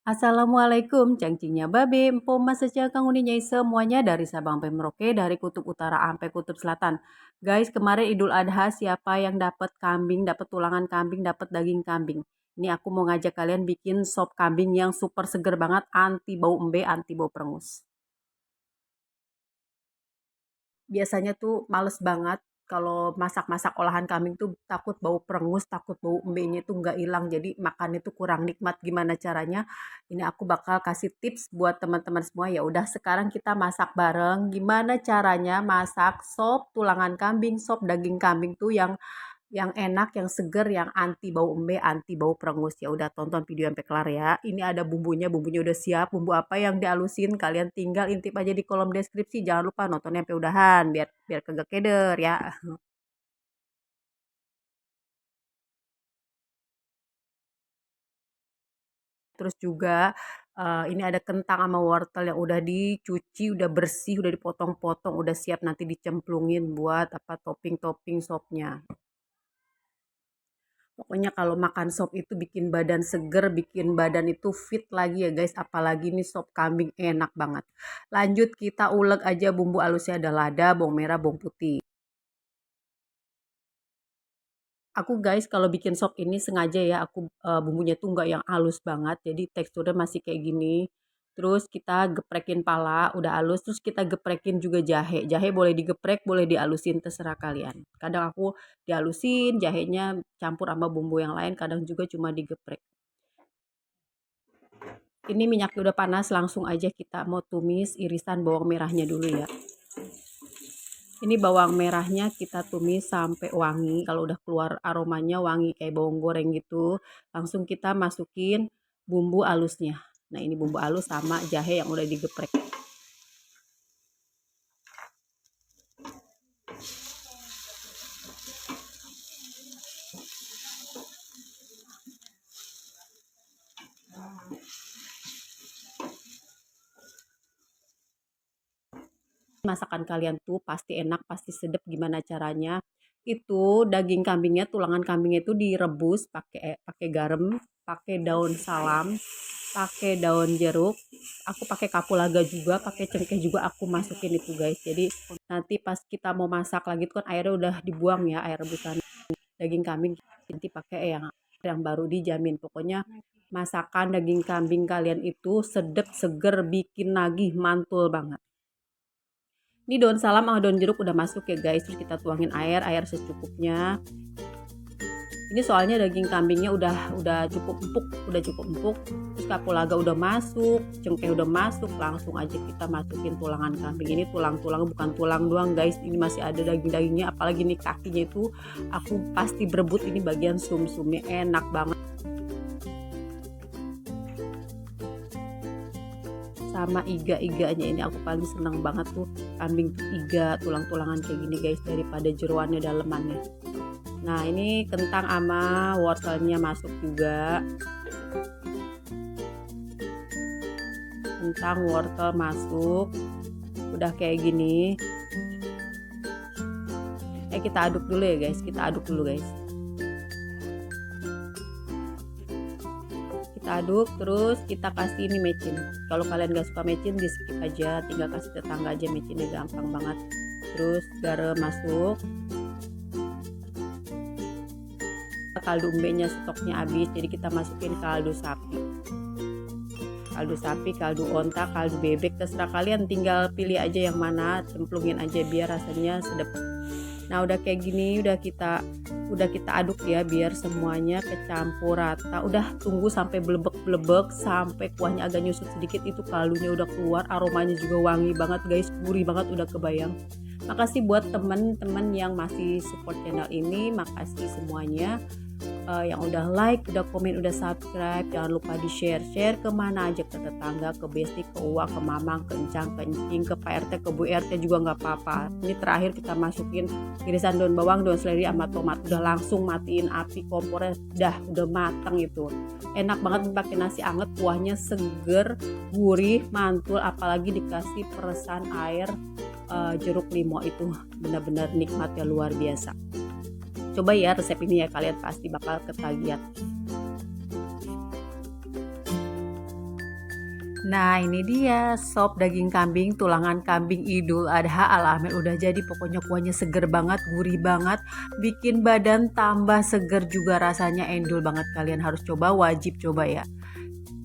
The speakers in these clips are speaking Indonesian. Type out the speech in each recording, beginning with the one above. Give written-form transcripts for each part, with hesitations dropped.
Assalamualaikum, cangcingnya babe, empo mas saja kang uninyai semuanya dari Sabang sampai Merauke, dari kutub utara sampai kutub selatan. Guys, kemarin Idul Adha siapa yang dapat kambing, dapat tulangan kambing, dapat daging kambing. Ini aku mau ngajak kalian bikin sop kambing yang super seger banget, anti bau embe, anti bau perengus. Biasanya tuh males banget kalau masak-masak olahan kambing tuh takut bau perengus, takut bau embenya tuh nggak hilang. Jadi makannya tuh kurang nikmat. Gimana caranya? Ini aku bakal kasih tips buat teman-teman semua. Ya udah sekarang kita masak bareng. Gimana caranya masak sop tulangan kambing, sop daging kambing tuh yang enak, yang seger, yang anti bau embe, anti bau perengus. Ya udah tonton video sampai kelar ya. Ini ada bumbunya, bumbunya udah siap. Bumbu apa yang dihalusin kalian tinggal intip aja di kolom deskripsi. Jangan lupa nontonnya sampai udahan biar biar kagak keder ya. Terus juga ini ada kentang sama wortel yang udah dicuci, udah bersih, udah dipotong-potong, udah siap nanti dicemplungin buat apa topping-topping sopnya. Pokoknya kalau makan sop itu bikin badan seger, bikin badan itu fit lagi ya guys. Apalagi nih sop kambing enak banget. Lanjut kita ulek aja bumbu halusnya, ada lada, bawang merah, bawang putih. Aku guys kalau bikin sop ini sengaja ya aku bumbunya tuh nggak yang halus banget. Jadi teksturnya masih kayak gini. Terus kita geprekin pala, udah halus. Terus kita geprekin juga jahe. Jahe boleh digeprek, boleh dihalusin, terserah kalian. Kadang aku dihalusin, jahenya campur sama bumbu yang lain. Kadang juga cuma digeprek. Ini minyaknya udah panas, langsung aja kita mau tumis irisan bawang merahnya dulu ya. Ini bawang merahnya kita tumis sampai wangi. Kalau udah keluar aromanya wangi kayak bawang goreng gitu, langsung kita masukin bumbu halusnya. Nah, ini bumbu halus sama jahe yang udah digeprek. Masakan kalian tuh pasti enak, pasti sedap. Gimana caranya? Itu daging kambingnya, tulangan kambingnya itu direbus pakai garam, pakai daun salam, pakai daun jeruk. Aku pakai kapulaga juga, pakai cengkeh juga aku masukin itu guys. Jadi nanti pas kita mau masak lagi tuh kan airnya udah dibuang ya, air rebusan daging kambing nanti pakai yang baru dijamin. Pokoknya masakan daging kambing kalian itu sedep, seger, bikin nagih, mantul banget. Ini daun salam sama daun jeruk udah masuk ya guys. Terus kita tuangin air secukupnya. Ini soalnya daging kambingnya udah cukup empuk, Terus kapulaga udah masuk, cengkeh udah masuk, langsung aja kita masukin tulangan kambing. Ini tulang-tulang bukan tulang doang guys. Ini masih ada daging-dagingnya, apalagi nih kakinya itu aku pasti berebut ini bagian sum-sumnya, enak banget. Sama iga-iganya ini aku paling seneng banget tuh kambing iga tulang-tulangan kayak gini guys daripada jeroannya dalemannya. Nah ini kentang sama wortelnya masuk juga, kentang wortel masuk udah kayak gini. Kita aduk dulu ya guys, kita aduk dulu guys. Kita aduk terus kita kasih ini mecin. Kalau kalian gak suka mecin di skip aja, tinggal kasih tetangga aja, mecinnya gampang banget. Terus garam masuk, kaldu umbenya stoknya habis, jadi kita masukin kaldu sapi, kaldu onta, kaldu bebek, terserah kalian, tinggal pilih aja yang mana, cemplungin aja biar rasanya sedap. Nah udah kayak gini, udah kita aduk ya biar semuanya kecampur rata. Udah tunggu sampai belebek sampai kuahnya agak nyusut sedikit, itu kaldunya udah keluar, aromanya juga wangi banget guys, gurih banget, udah kebayang. Makasih buat temen-temen yang masih support channel ini, makasih semuanya. Yang udah like, udah komen, udah subscribe. Jangan lupa di share kemana aja, ke tetangga, ke besti, ke uang, ke mamang, ke encang, ke encing, ke Pak RT, ke Bu RT juga nggak apa-apa. Ini terakhir kita masukin irisan daun bawang, daun seledri sama tomat. Udah langsung matiin api kompornya, udah matang itu. Enak banget pakai nasi anget, kuahnya seger, gurih, mantul, apalagi dikasih peresan air jeruk limau, itu benar-benar nikmat ya, luar biasa. Coba ya resep ini ya, kalian pasti bakal ketagihan. Nah ini dia sop daging kambing, tulangan kambing Idul Adha ala Amel udah jadi. Pokoknya kuahnya seger banget, gurih banget, bikin badan tambah seger juga, rasanya endul banget. Kalian harus coba, wajib coba ya.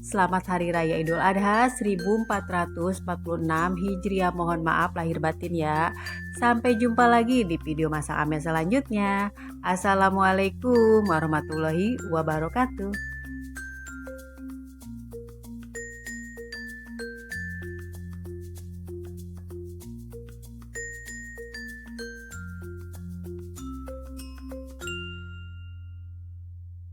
Selamat Hari Raya Idul Adha 1446 Hijriah. Mohon maaf lahir batin ya. Sampai jumpa lagi di video Masak Amel selanjutnya. Assalamualaikum warahmatullahi wabarakatuh.